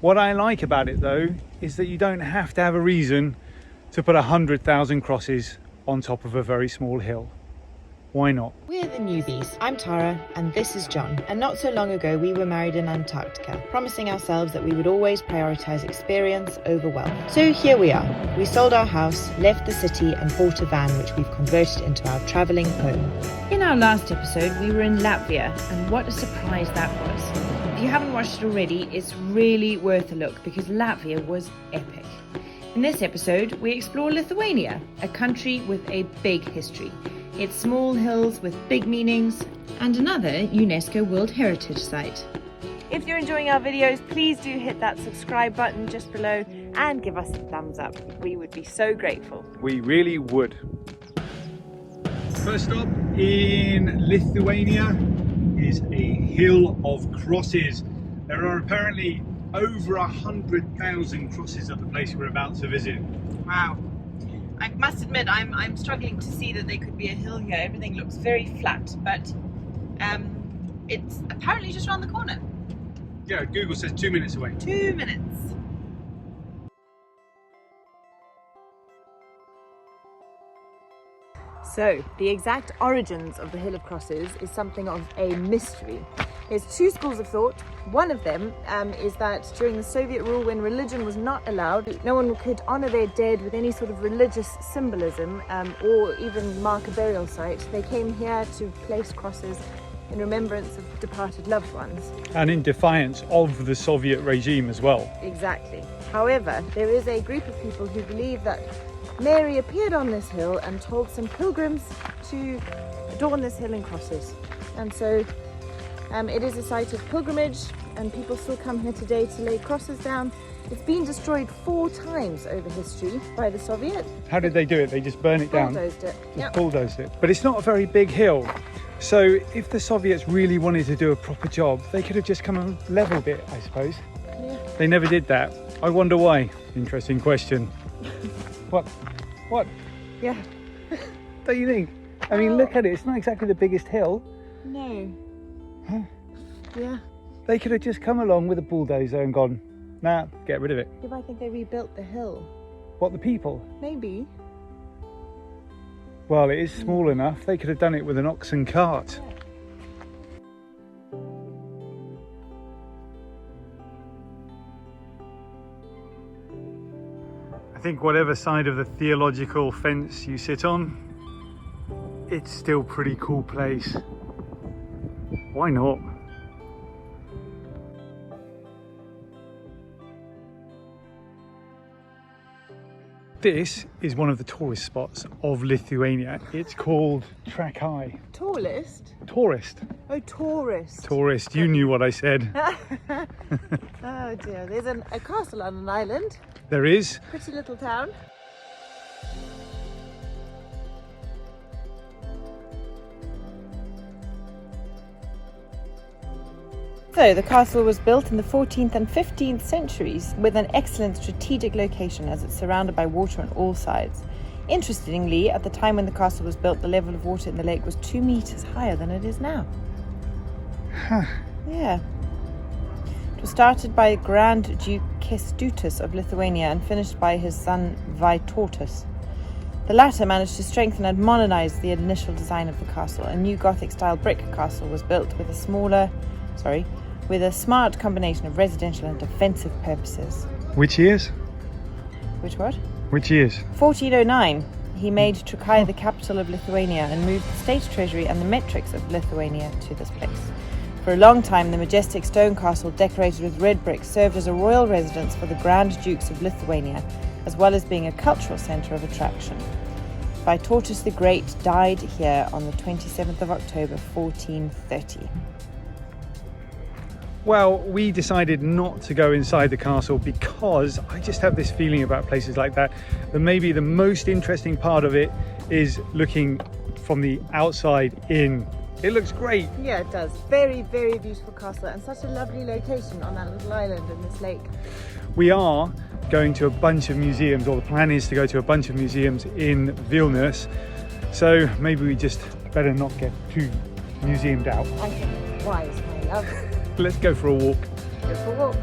What I like about it though is that you don't have to have a reason to put 100,000 crosses on top of a very small hill. Why not? We're the newbies. I'm Tara and this is John. And not so long ago we were married in Antarctica, promising ourselves that we would always prioritise experience over wealth. So here we are. We sold our house, left the city and bought a van which we've converted into our travelling home. In our last episode we were in Latvia, and what a surprise that was. If you haven't watched it already, it's really worth a look because Latvia was epic. In this episode we explore Lithuania, a country with a big history. It's small hills with big meanings, and another UNESCO World Heritage Site. If you're enjoying our videos, please do hit that subscribe button just below and give us a thumbs up. We would be so grateful. We really would. First stop in Lithuania is a hill of crosses. There are apparently over 100,000 crosses at the place we're about to visit. Wow. I must admit, I'm struggling to see that there could be a hill here. Everything looks very flat, but it's apparently just around the corner. Yeah, Google says 2 minutes away. 2 minutes. So, the exact origins of the Hill of Crosses is something of a mystery. There's two schools of thought. One of them is that during the Soviet rule, when religion was not allowed, no one could honour their dead with any sort of religious symbolism or even mark a burial site. They came here to place crosses in remembrance of departed loved ones. And in defiance of the Soviet regime as well. Exactly. However, there is a group of people who believe that Mary appeared on this hill and told some pilgrims to adorn this hill in crosses. And so it is a site of pilgrimage and people still come here today to lay crosses down. It's been destroyed 4 times over history by the Soviets. How did they do it? They just burn it down? Bulldozed it. Just bulldozed it. But it's not a very big hill. So if the Soviets really wanted to do a proper job, they could have just come and leveled it, I suppose. Yeah. They never did that. I wonder why. Interesting question. What? Yeah. Don't you think? I mean, look at it. It's not exactly the biggest hill. No. Huh? Yeah. They could have just come along with a bulldozer and gone, nah, get rid of it. Yeah, but I think they rebuilt the hill. What, the people? Maybe. Well, it is small enough. They could have done it with an oxen cart. Yeah. I think whatever side of the theological fence you sit on, it's still a pretty cool place. Why not? This is one of the tourist spots of Lithuania. It's called Trakai. Tallest? Tourist. Oh, tourist. Tourist, you knew what I said. Oh dear, there's a castle on an island. There is. Pretty little town. So the castle was built in the 14th and 15th centuries with an excellent strategic location as it's surrounded by water on all sides. Interestingly, at the time when the castle was built, the level of water in the lake was 2 meters higher than it is now. Huh. Yeah. It was started by Grand Duke Kęstutis of Lithuania and finished by his son Vytautas. The latter managed to strengthen and modernize the initial design of the castle. A new Gothic-style brick castle was built with a smart combination of residential and defensive purposes. Which years? Which what? Which years? 1409. He made Trakai the capital of Lithuania and moved the state treasury and the metrics of Lithuania to this place. For a long time, the majestic stone castle decorated with red brick served as a royal residence for the Grand Dukes of Lithuania, as well as being a cultural centre of attraction. Vytautas the Great died here on the 27th of October 1430. Well, we decided not to go inside the castle because I just have this feeling about places like that maybe the most interesting part of it is looking from the outside in. It looks great. Yeah, it does. Very, very beautiful castle and such a lovely location on that little island in this lake. We are going to a bunch of museums, or the plan is to go to a bunch of museums in Vilnius. So maybe we just better not get too museumed out. I think wise, my love. Let's go for a walk. Go for a walk.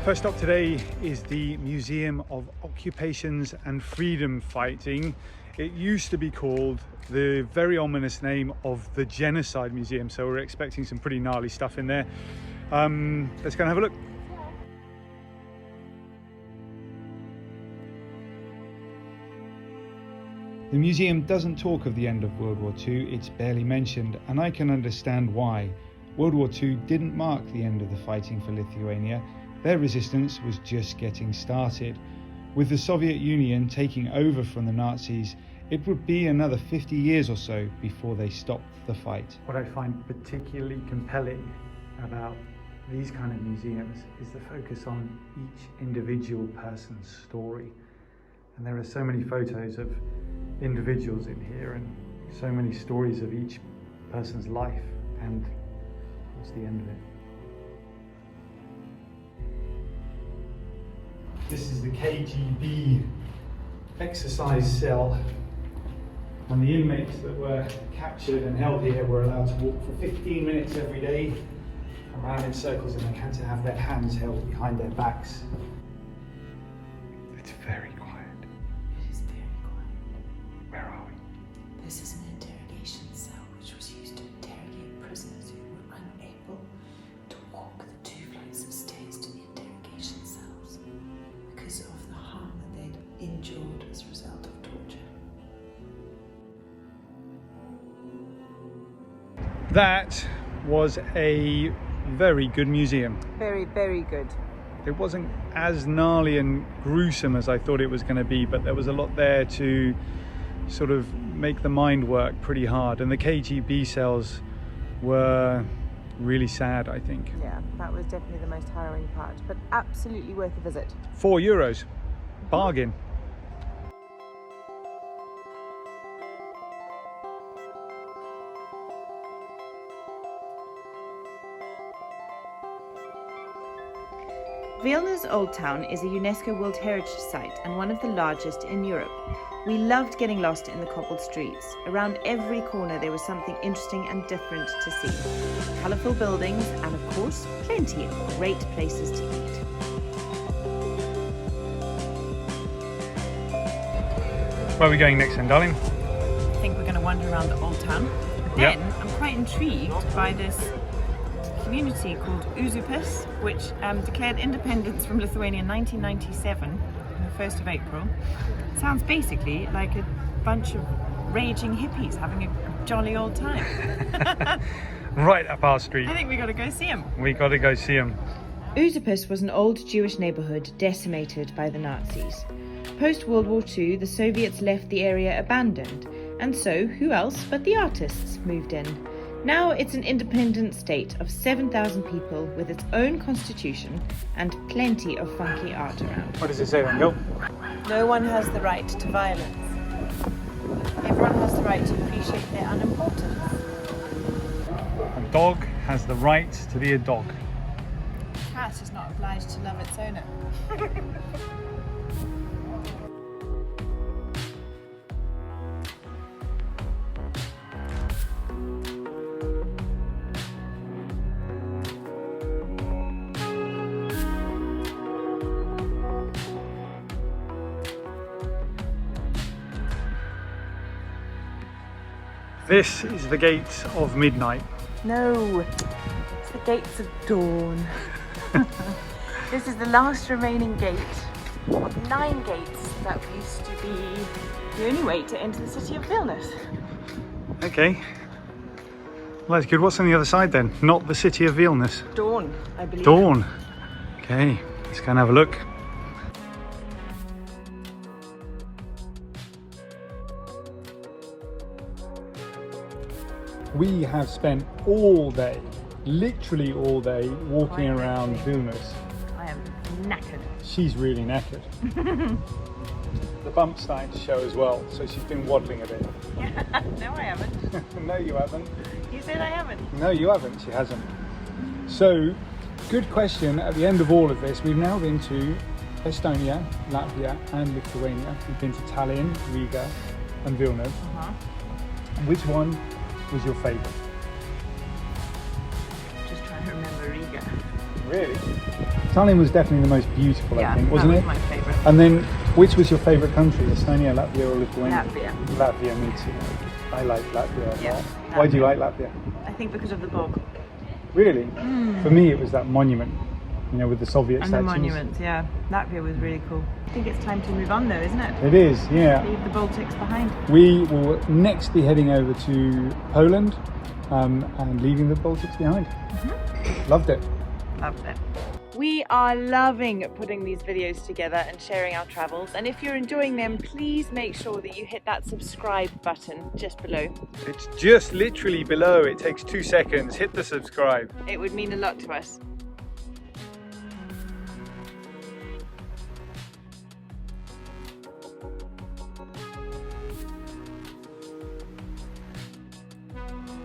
First stop today is the Museum of Occupations and Freedom Fighting. It used to be called the very ominous name of the Genocide Museum, so we're expecting some pretty gnarly stuff in there. Let's go and have a look. The museum doesn't talk of the end of World War II, it's barely mentioned, and I can understand why. World War II didn't mark the end of the fighting for Lithuania. Their resistance was just getting started. With the Soviet Union taking over from the Nazis, it would be another 50 years or so before they stopped the fight. What I find particularly compelling about these kind of museums is the focus on each individual person's story. And there are so many photos of individuals in here and so many stories of each person's life, and what's the end of it? This is the KGB exercise cell, and the inmates that were captured and held here were allowed to walk for 15 minutes every day around in circles, and they had to have their hands held behind their backs. It's very quiet. It is very quiet. Where are we? This is an interrogation cell which was used to interrogate prisoners who were unable to walk the 2 flights of stairs to the interrogation cells because of the harm that they'd endured as a result of torture. That was a very good museum. Very, very good. It wasn't as gnarly and gruesome as I thought it was going to be, but there was a lot there to sort of make the mind work pretty hard, and the KGB cells were really sad, I think. Yeah, that was definitely the most harrowing part, but absolutely worth a visit. €4. Bargain. Vilnius Old Town is a UNESCO World Heritage Site and one of the largest in Europe. We loved getting lost in the cobbled streets. Around every corner there was something interesting and different to see. Colourful buildings and, of course, plenty of great places to eat. Where are we going next then, darling? I think we're going to wander around the Old Town. But then I'm quite intrigued by this community called Užupis, which declared independence from Lithuania in 1997, on the 1st of April. It sounds basically like a bunch of raging hippies having a jolly old time. Right up our street. I think we got to go see them. We got to go see them. Užupis was an old Jewish neighbourhood decimated by the Nazis. Post-World War II, the Soviets left the area abandoned, and so who else but the artists moved in. Now it's an independent state of 7,000 people with its own constitution and plenty of funky art around. What does it say then, Gil? No one has the right to violence. Everyone has the right to appreciate their unimportance. A dog has the right to be a dog. A cat is not obliged to love its owner. This is the gates of midnight. No, it's the gates of dawn. This is the last remaining gate of 9 gates that used to be the only way to enter the city of Vilnius. Okay. Well, that's good. What's on the other side then? Not the city of Vilnius. Dawn, I believe. Dawn. Okay, let's go and have a look. We have spent all day, literally all day, walking around Vilnius. I am knackered. She's really knackered. The bump's starting to show as well, so she's been waddling a bit. No, I haven't. No, you haven't. You said I haven't. No, you haven't. She hasn't. So, good question. At the end of all of this, we've now been to Estonia, Latvia and Lithuania. We've been to Tallinn, Riga and Vilnius. Which one was your favourite? Just trying to remember Riga. Really? Tallinn was definitely the most beautiful, I think, wasn't that was it? my favourite. And then, which was your favourite country? Estonia, Latvia, or Lithuania? Latvia. Latvia, me too. I like Latvia a Yeah, lot. Why do you like Latvia? I think because of the bog. Really? For me, it was that monument, you know, with the Soviet And statues. the monuments, yeah. Latvia was really cool. I think it's time to move on though, isn't it? It is, yeah. Leave the Baltics behind. We will next be heading over to Poland and leaving the Baltics behind. Loved it. Loved it. We are loving putting these videos together and sharing our travels. And if you're enjoying them, please make sure that you hit that subscribe button just below. It's just literally below. It takes 2 seconds. Hit the subscribe. It would mean a lot to us.